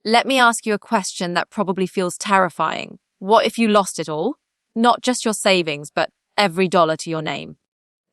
Let me ask you a question that probably feels terrifying. What if you lost it all? Not just your savings, but every dollar to your name.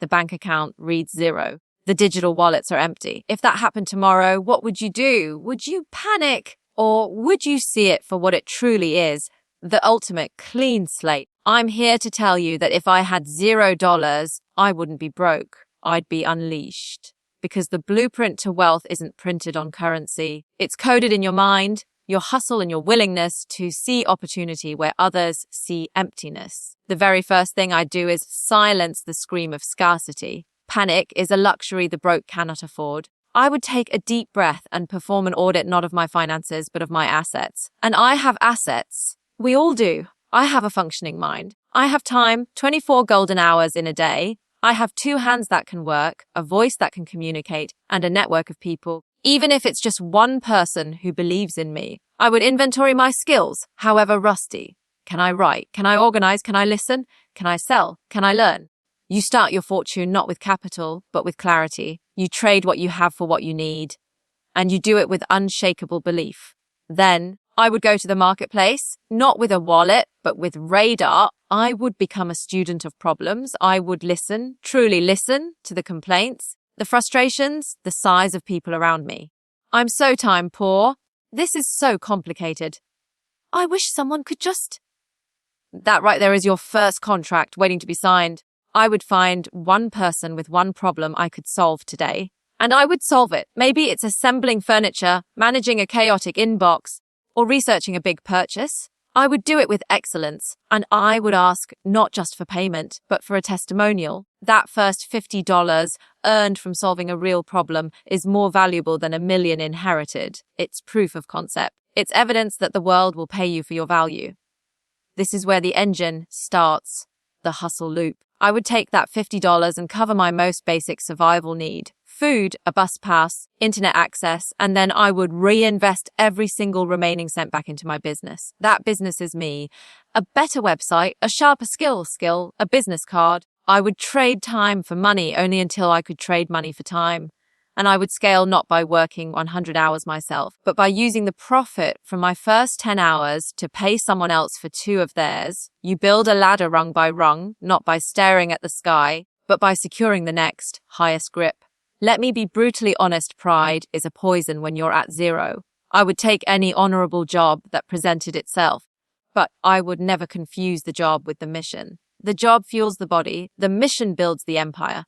The bank account reads zero. The digital wallets are empty. If that happened tomorrow, what would you do? Would you panic? Or would you see it for what it truly is? The ultimate clean slate. I'm here to tell you that if I had $0, I wouldn't be broke. I'd be unleashed. Because the blueprint to wealth isn't printed on currency. It's coded in your mind, your hustle, and your willingness to see opportunity where others see emptiness. The very first thing I do is silence the scream of scarcity. Panic is a luxury the broke cannot afford. I would take a deep breath and perform an audit not of my finances, but of my assets. And I have assets. We all do. I have a functioning mind. I have time, 24 golden hours in a day. I have 2 hands that can work, a voice that can communicate, and a network of people. Even if it's just one person who believes in me, I would inventory my skills, however rusty. Can I write? Can I organize? Can I listen? Can I sell? Can I learn? You start your fortune not with capital, but with clarity. You trade what you have for what you need, and you do it with unshakable belief. Then I would go to the marketplace, not with a wallet, but with radar. I would become a student of problems. I would listen, truly listen to the complaints, the frustrations, the sighs of people around me. I'm so time poor. This is so complicated. I wish someone could just... That right there is your first contract waiting to be signed. I would find one person with one problem I could solve today, and I would solve it. Maybe it's assembling furniture, managing a chaotic inbox, or researching a big purchase. I would do it with excellence, and I would ask not just for payment, but for a testimonial. That first $50 earned from solving a real problem is more valuable than $1 million inherited. It's proof of concept. It's evidence that the world will pay you for your value. This is where the engine starts, the hustle loop. I would take that $50 and cover my most basic survival need. Food, a bus pass, internet access, and then I would reinvest every single remaining cent back into my business. That business is me. A better website, a sharper skill, a business card. I would trade time for money only until I could trade money for time. And I would scale not by working 100 hours myself, but by using the profit from my first 10 hours to pay someone else for 2 of theirs. You build a ladder rung by rung, not by staring at the sky, but by securing the next, highest grip. Let me be brutally honest, pride is a poison when you're at zero. I would take any honorable job that presented itself, but I would never confuse the job with the mission. The job fuels the body, the mission builds the empire.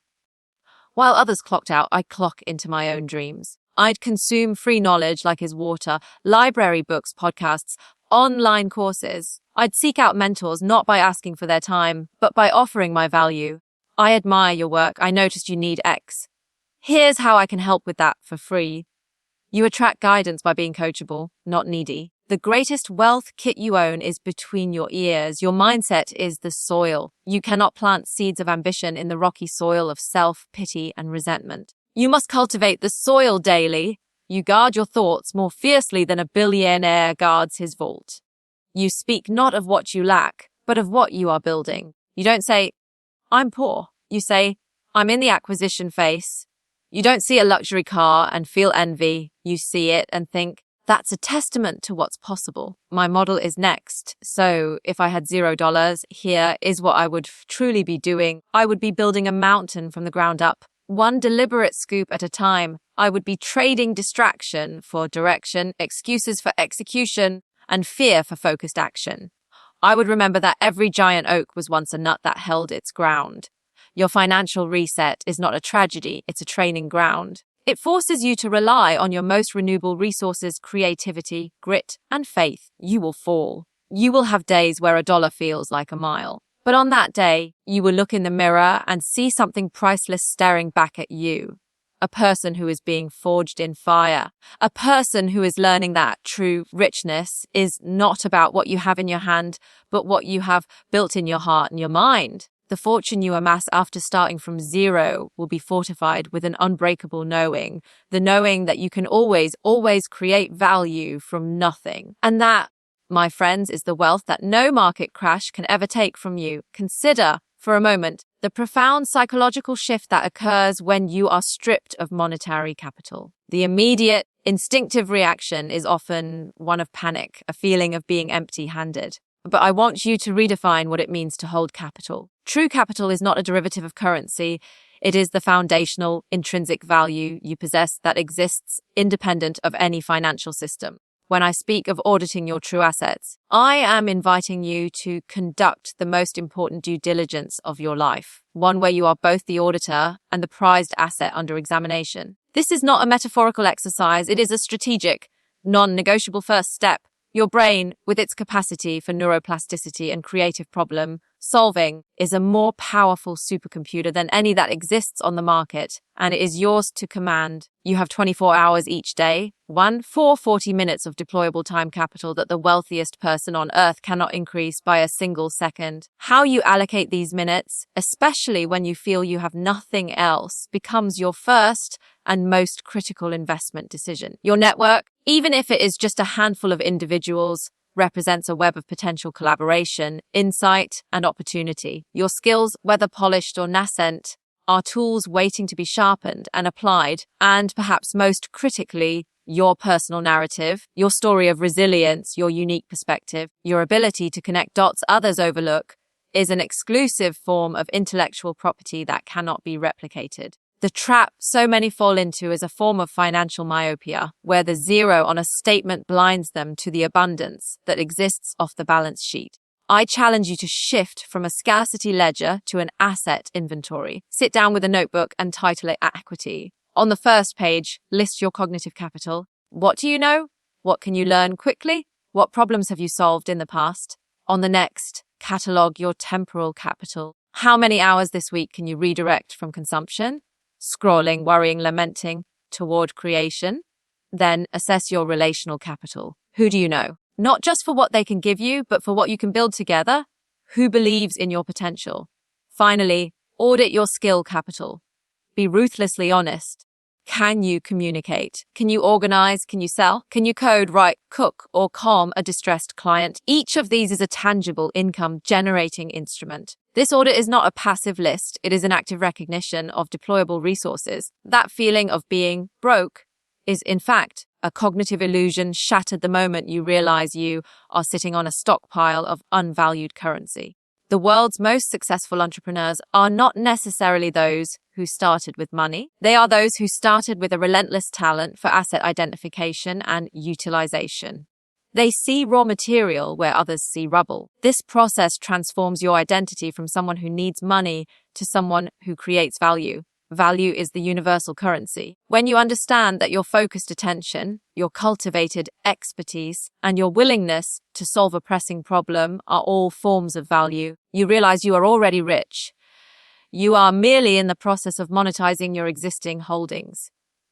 While others clocked out, I'd clock into my own dreams. I'd consume free knowledge like is water, library books, podcasts, online courses. I'd seek out mentors not by asking for their time, but by offering my value. I admire your work. I noticed you need X. Here's how I can help with that for free. You attract guidance by being coachable, not needy. The greatest wealth kit you own is between your ears. Your mindset is the soil. You cannot plant seeds of ambition in the rocky soil of self-pity and resentment. You must cultivate the soil daily. You guard your thoughts more fiercely than a billionaire guards his vault. You speak not of what you lack, but of what you are building. You don't say, I'm poor. You say, I'm in the acquisition phase. You don't see a luxury car and feel envy. You see it and think, that's a testament to what's possible. My model is next. So if I had $0, here is what I would truly be doing. I would be building a mountain from the ground up, one deliberate scoop at a time. I would be trading distraction for direction, excuses for execution, and fear for focused action. I would remember that every giant oak was once a nut that held its ground. Your financial reset is not a tragedy, it's a training ground. It forces you to rely on your most renewable resources, creativity, grit, and faith. You will fall. You will have days where $1 feels like a mile. But on that day, you will look in the mirror and see something priceless staring back at you. A person who is being forged in fire. A person who is learning that true richness is not about what you have in your hand, but what you have built in your heart and your mind. The fortune you amass after starting from zero will be fortified with an unbreakable knowing, the knowing that you can always create value from nothing. And that, my friends, is the wealth that no market crash can ever take from you. Consider, for a moment, the profound psychological shift that occurs when you are stripped of monetary capital. The immediate, Instinctive reaction is often one of panic, a feeling of being empty-handed. But I want you to redefine what it means to hold capital. True capital is not a derivative of currency. It is the foundational, intrinsic value you possess that exists independent of any financial system. When I speak of auditing your true assets, I am inviting you to conduct the most important due diligence of your life, one where you are both the auditor and the prized asset under examination. This is not a metaphorical exercise. It is a strategic, non-negotiable first step. Your brain, with its capacity for neuroplasticity and creative problem solving, is a more powerful supercomputer than any that exists on the market, and it is yours to command. You have 24 hours each day, 40 minutes of deployable time capital that the wealthiest person on earth cannot increase by a single second. How you allocate these minutes, especially when you feel you have nothing else, becomes your first and most critical investment decision. Your network, even if it is just a handful of individuals, represents a web of potential collaboration, insight, and opportunity. Your skills, whether polished or nascent, are tools waiting to be sharpened and applied, and perhaps most critically, your personal narrative, your story of resilience, your unique perspective, your ability to connect dots others overlook, is an exclusive form of intellectual property that cannot be replicated. The trap so many fall into is a form of financial myopia, where the zero on a statement blinds them to the abundance that exists off the balance sheet. I challenge you to shift from a scarcity ledger to an asset inventory. Sit down with a notebook and title it Equity. On the first page, list your cognitive capital. What do you know? What can you learn quickly? What problems have you solved in the past? On the next, catalog your temporal capital. How many hours this week can you redirect from consumption, scrolling, worrying, lamenting, toward creation? Then assess your relational capital. Who do you know? Not just for what they can give you, but for what you can build together. Who believes in your potential? Finally, audit your skill capital. Be ruthlessly honest. Can you communicate? Can you organize? Can you sell? Can you code, write, cook, or calm a distressed client? Each of these is a tangible income-generating instrument. This audit is not a passive list. It is an active recognition of deployable resources. That feeling of being broke is, in fact, a cognitive illusion shattered the moment you realize you are sitting on a stockpile of unvalued currency. The world's most successful entrepreneurs are not necessarily those who started with money. They are those who started with a relentless talent for asset identification and utilization. They see raw material where others see rubble. This process transforms your identity from someone who needs money to someone who creates value. Value is the universal currency. When you understand that your focused attention, your cultivated expertise, and your willingness to solve a pressing problem are all forms of value, you realize you are already rich. You are merely in the process of monetizing your existing holdings.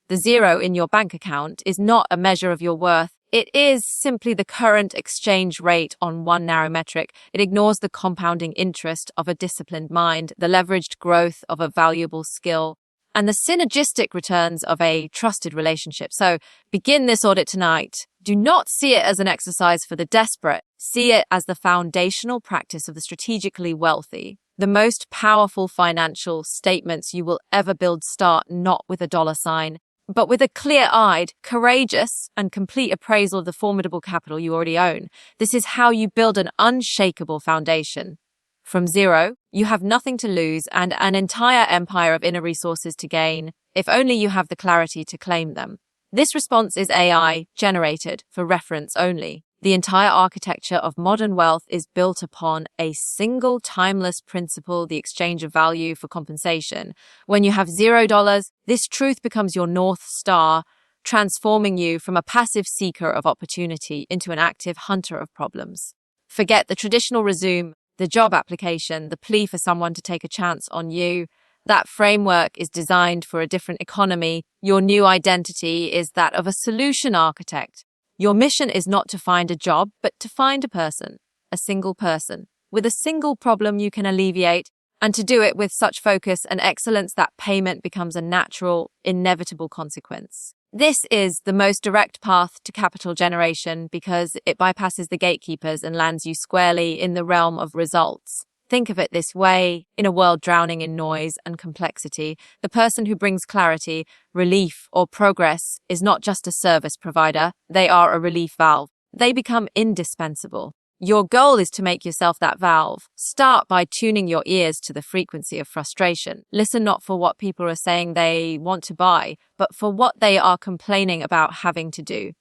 The zero in your bank account is not a measure of your worth. It is simply the current exchange rate on one narrow metric. It ignores the compounding interest of a disciplined mind, the leveraged growth of a valuable skill, and the synergistic returns of a trusted relationship. So begin this audit tonight. Do not see it as an exercise for the desperate. See it as the foundational practice of the strategically wealthy. The most powerful financial statements you will ever build start not with a dollar sign, but with a clear-eyed, courageous, and complete appraisal of the formidable capital you already own. This is how you build an unshakable foundation. From zero, you have nothing to lose and an entire empire of inner resources to gain, if only you have the clarity to claim them. This response is AI generated for reference only. The entire architecture of modern wealth is built upon a single timeless principle, the exchange of value for compensation. When you have $0, this truth becomes your North Star, transforming you from a passive seeker of opportunity into an active hunter of problems. Forget the traditional resume, the job application, the plea for someone to take a chance on you. That framework is designed for a different economy. Your new identity is that of a solution architect. Your mission is not to find a job, but to find a single person, with a single problem you can alleviate, and to do it with such focus and excellence that payment becomes a natural, inevitable consequence. This is the most direct path to capital generation because it bypasses the gatekeepers and lands you squarely in the realm of results. Think of it this way: in a world drowning in noise and complexity, the person who brings clarity, relief, or progress is not just a service provider, they are a relief valve. They become indispensable. Your goal is to make yourself that valve. Start by tuning your ears to the frequency of frustration. Listen not for what people are saying they want to buy, but for what they are complaining about having to do.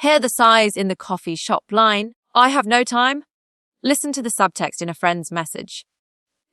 Hear the sighs in the coffee shop line, "I have no time." Listen to the subtext in a friend's message,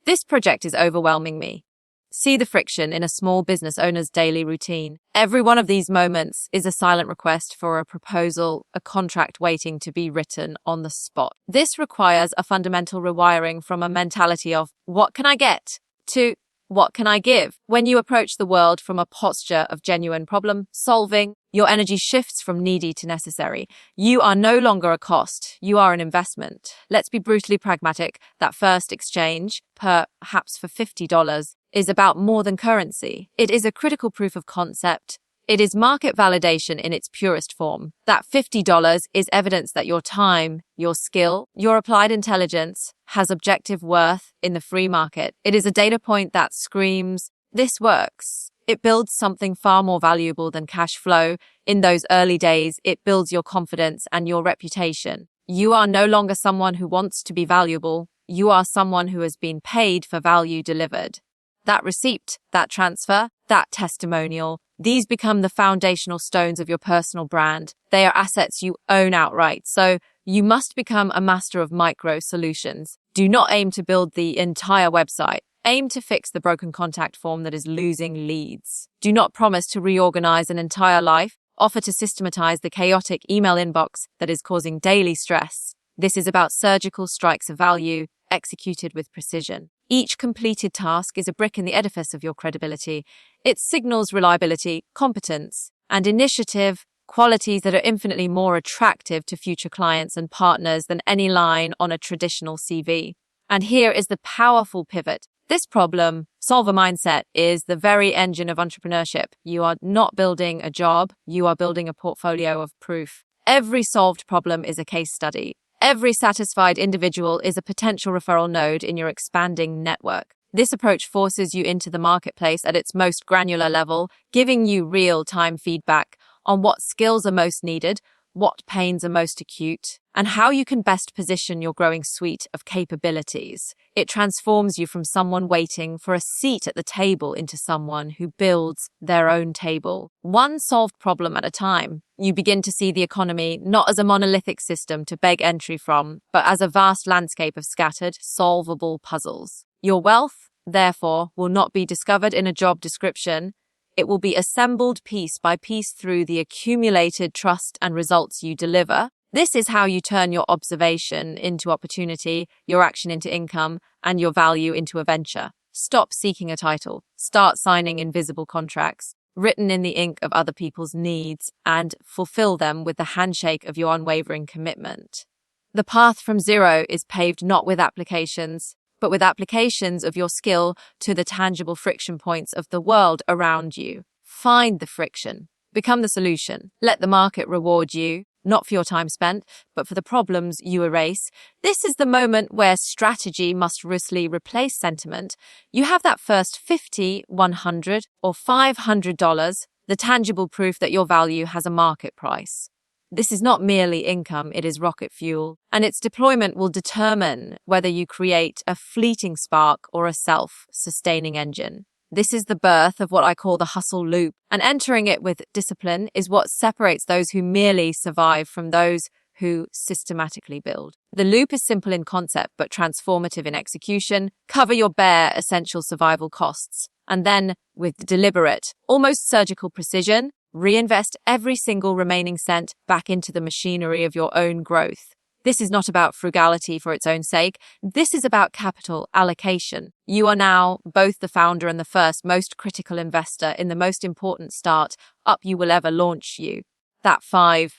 "This project is overwhelming me." See the friction in a small business owner's daily routine. Every one of these moments is a silent request for a proposal, a contract waiting to be written on the spot. This requires a fundamental rewiring from a mentality of "what can I get?" to "what can I give?" When you approach the world from a posture of genuine problem solving, your energy shifts from needy to necessary. You are no longer a cost, you are an investment. Let's be brutally pragmatic. That first exchange, perhaps for $50, is about more than currency. It is a critical proof of concept. It is market validation in its purest form. That $50 is evidence that your time, your skill, your applied intelligence has objective worth in the free market. It is a data point that screams, "This works." It builds something far more valuable than cash flow. In those early days, it builds your confidence and your reputation. You are no longer someone who wants to be valuable. You are someone who has been paid for value delivered. That receipt, that transfer, that testimonial, these become the foundational stones of your personal brand. They are assets you own outright. So you must become a master of micro solutions. Do not aim to build the entire website. Aim to fix the broken contact form that is losing leads. Do not promise to reorganize an entire life. Offer to systematize the chaotic email inbox that is causing daily stress. This is about surgical strikes of value executed with precision. Each completed task is a brick in the edifice of your credibility. It signals reliability, competence, and initiative, qualities that are infinitely more attractive to future clients and partners than any line on a traditional CV. And here is the powerful pivot. This problem solver mindset is the very engine of entrepreneurship. You are not building a job, you are building a portfolio of proof. Every solved problem is a case study. Every satisfied individual is a potential referral node in your expanding network. This approach forces you into the marketplace at its most granular level, giving you real-time feedback on what skills are most needed, what pains are most acute, and how you can best position your growing suite of capabilities. It transforms you from someone waiting for a seat at the table into someone who builds their own table. One solved problem at a time. You begin to see the economy not as a monolithic system to beg entry from, but as a vast landscape of scattered, solvable puzzles. Your wealth, therefore, will not be discovered in a job description. It will be assembled piece by piece through the accumulated trust and results you deliver. This is how you turn your observation into opportunity, your action into income, and your value into a venture. Stop seeking a title. Start signing invisible contracts, written in the ink of other people's needs, and fulfill them with the handshake of your unwavering commitment. The path from zero is paved not with applications, but with applications of your skill to the tangible friction points of the world around you. Find the friction. Become the solution. Let the market reward you, not for your time spent, but for the problems you erase. This is the moment where strategy must ruthlessly replace sentiment. You have that first $50, $100, or $500, the tangible proof that your value has a market price. This is not merely income, it is rocket fuel, and its deployment will determine whether you create a fleeting spark or a self-sustaining engine. This is the birth of what I call the hustle loop, and entering it with discipline is what separates those who merely survive from those who systematically build. The loop is simple in concept, but transformative in execution. Cover your bare essential survival costs, and then, with deliberate, almost surgical precision, reinvest every single remaining cent back into the machinery of your own growth. This is not about frugality for its own sake. This is about capital allocation. You are now both the founder and the first most critical investor in the most important start-up you will ever launch you. That $5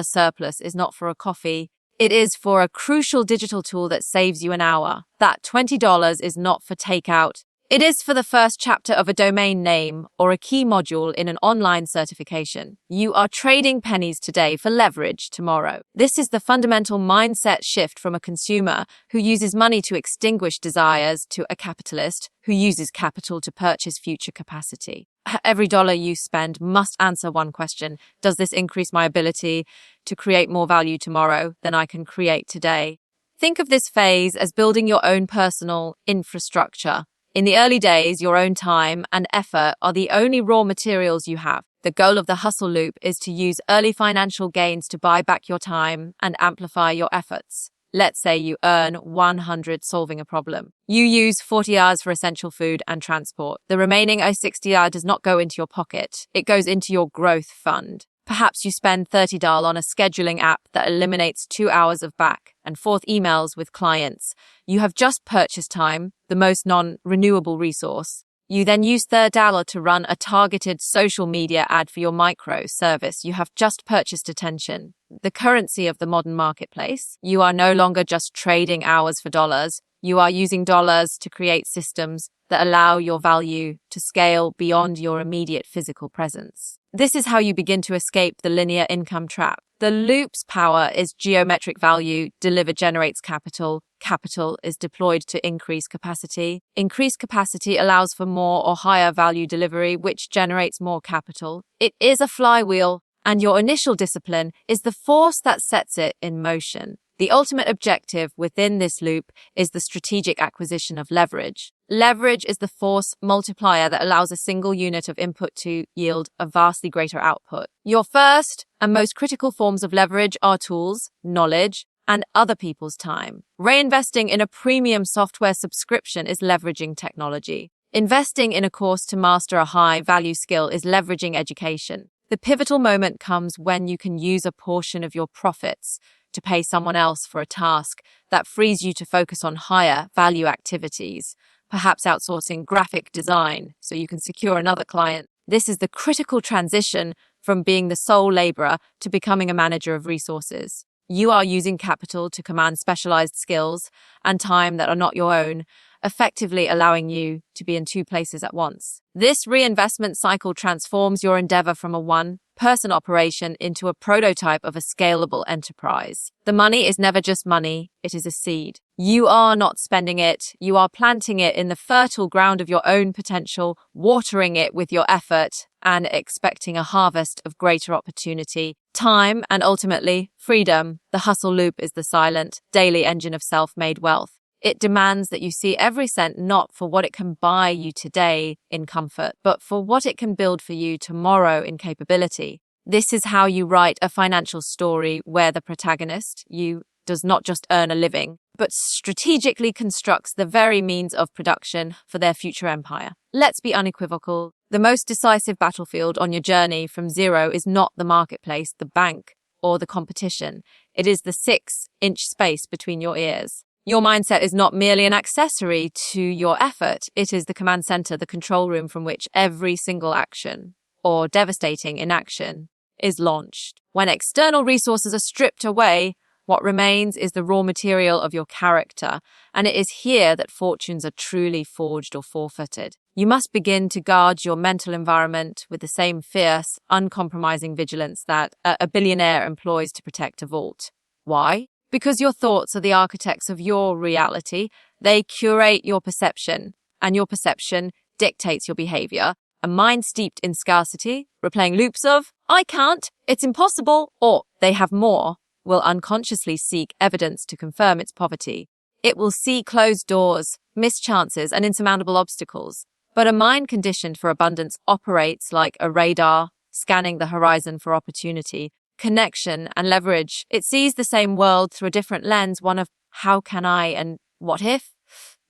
surplus is not for a coffee. It is for a crucial digital tool that saves you an hour. That $20 is not for takeout. It is for the first chapter of a domain name or a key module in an online certification. You are trading pennies today for leverage tomorrow. This is the fundamental mindset shift from a consumer who uses money to extinguish desires to a capitalist who uses capital to purchase future capacity. Every dollar you spend must answer one question. Does this increase my ability to create more value tomorrow than I can create today? Think of this phase as building your own personal infrastructure. In the early days, your own time and effort are the only raw materials you have. The goal of the hustle loop is to use early financial gains to buy back your time and amplify your efforts. Let's say you earn 100 solving a problem. You use 40 hours for essential food and transport. The remaining 60 hours does not go into your pocket. It goes into your growth fund. Perhaps you spend $30 on a scheduling app that eliminates 2 hours of back and forth emails with clients. You have just purchased time, the most non-renewable resource. You then use $30 to run a targeted social media ad for your micro service. You have just purchased attention, the currency of the modern marketplace. You are no longer just trading hours for dollars. You are using dollars to create systems that allow your value to scale beyond your immediate physical presence. This is how you begin to escape the linear income trap. The loop's power is geometric value delivered generates capital. Capital is deployed to increase capacity. Increased capacity allows for more or higher value delivery, which generates more capital. It is a flywheel, and your initial discipline is the force that sets it in motion. The ultimate objective within this loop is the strategic acquisition of leverage. Leverage is the force multiplier that allows a single unit of input to yield a vastly greater output. Your first and most critical forms of leverage are tools, knowledge, and other people's time. Reinvesting in a premium software subscription is leveraging technology. Investing in a course to master a high-value skill is leveraging education. The pivotal moment comes when you can use a portion of your profits to pay someone else for a task that frees you to focus on higher value activities, perhaps outsourcing graphic design so you can secure another client. This is the critical transition from being the sole laborer to becoming a manager of resources. You are using capital to command specialized skills and time that are not your own, effectively allowing you to be in two places at once. This reinvestment cycle transforms your endeavor from a one-person operation into a prototype of a scalable enterprise. The money is never just money, it is a seed. You are not spending it, you are planting it in the fertile ground of your own potential, watering it with your effort, and expecting a harvest of greater opportunity, time, and ultimately, freedom. The hustle loop is the silent, daily engine of self-made wealth. It demands that you see every cent not for what it can buy you today in comfort, but for what it can build for you tomorrow in capability. This is how you write a financial story where the protagonist, you, does not just earn a living, but strategically constructs the very means of production for their future empire. Let's be unequivocal. The most decisive battlefield on your journey from zero is not the marketplace, the bank, or the competition. It is the 6-inch space between your ears. Your mindset is not merely an accessory to your effort. It is the command center, the control room from which every single action or devastating inaction is launched. When external resources are stripped away, what remains is the raw material of your character, and it is here that fortunes are truly forged or forfeited. You must begin to guard your mental environment with the same fierce, uncompromising vigilance that a billionaire employs to protect a vault. Why? Because your thoughts are the architects of your reality. They curate your perception, and your perception dictates your behavior. A mind steeped in scarcity, replaying loops of, I can't, it's impossible, or they have more, will unconsciously seek evidence to confirm its poverty. It will see closed doors, missed chances, and insurmountable obstacles. But a mind conditioned for abundance operates like a radar, scanning the horizon for opportunity, connection, and leverage. It sees the same world through a different lens, one of how can I and what if?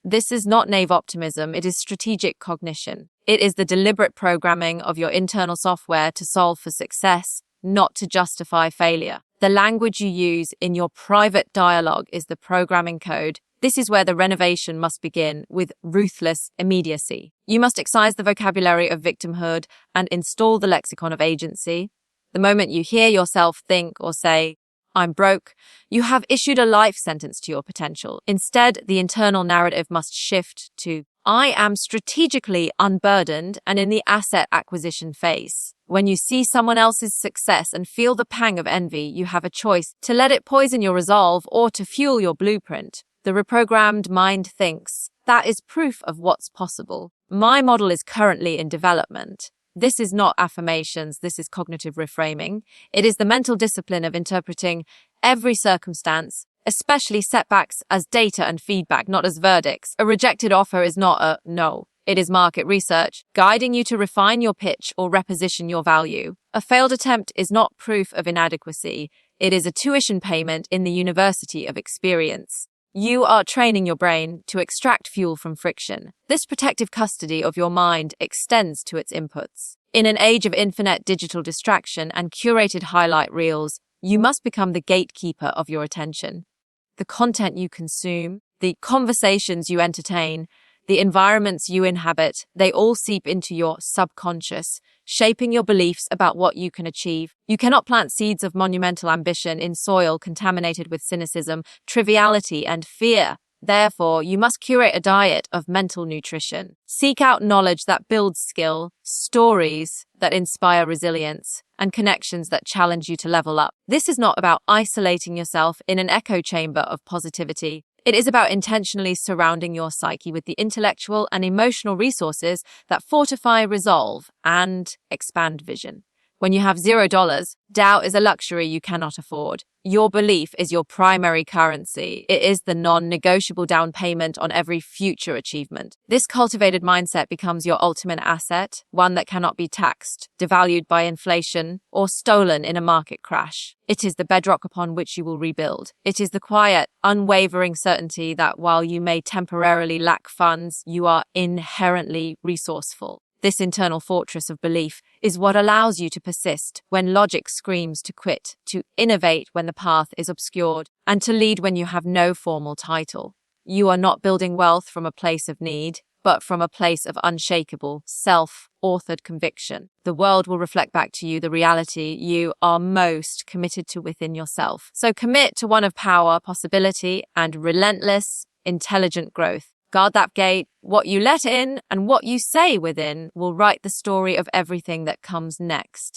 This is not naive optimism, it is strategic cognition. It is the deliberate programming of your internal software to solve for success, not to justify failure. The language you use in your private dialogue is the programming code. This is where the renovation must begin, with ruthless immediacy. You must excise the vocabulary of victimhood and install the lexicon of agency. The moment you hear yourself think or say, I'm broke, you have issued a life sentence to your potential. Instead, the internal narrative must shift to, I am strategically unburdened and in the asset acquisition phase. When you see someone else's success and feel the pang of envy, you have a choice to let it poison your resolve or to fuel your blueprint. The reprogrammed mind thinks, that is proof of what's possible. My model is currently in development. This is not affirmations, this is cognitive reframing. It is the mental discipline of interpreting every circumstance, especially setbacks, as data and feedback, not as verdicts. A rejected offer is not a no. It is market research, guiding you to refine your pitch or reposition your value. A failed attempt is not proof of inadequacy. It is a tuition payment in the university of experience. You are training your brain to extract fuel from friction. This protective custody of your mind extends to its inputs. In an age of infinite digital distraction and curated highlight reels, you must become the gatekeeper of your attention. The content you consume, the conversations you entertain, the environments you inhabit, they all seep into your subconscious, shaping your beliefs about what you can achieve. You cannot plant seeds of monumental ambition in soil contaminated with cynicism, triviality, and fear. Therefore, you must curate a diet of mental nutrition. Seek out knowledge that builds skill, stories that inspire resilience, and connections that challenge you to level up. This is not about isolating yourself in an echo chamber of positivity. It is about intentionally surrounding your psyche with the intellectual and emotional resources that fortify resolve and expand vision. When you have $0, doubt is a luxury you cannot afford. Your belief is your primary currency. It is the non-negotiable down payment on every future achievement. This cultivated mindset becomes your ultimate asset, one that cannot be taxed, devalued by inflation, or stolen in a market crash. It is the bedrock upon which you will rebuild. It is the quiet, unwavering certainty that while you may temporarily lack funds, you are inherently resourceful. This internal fortress of belief is what allows you to persist when logic screams to quit, to innovate when the path is obscured, and to lead when you have no formal title. You are not building wealth from a place of need, but from a place of unshakable, self-authored conviction. The world will reflect back to you the reality you are most committed to within yourself. So commit to one of power, possibility, and relentless, intelligent growth. Guard that gate. What you let in and what you say within will write the story of everything that comes next.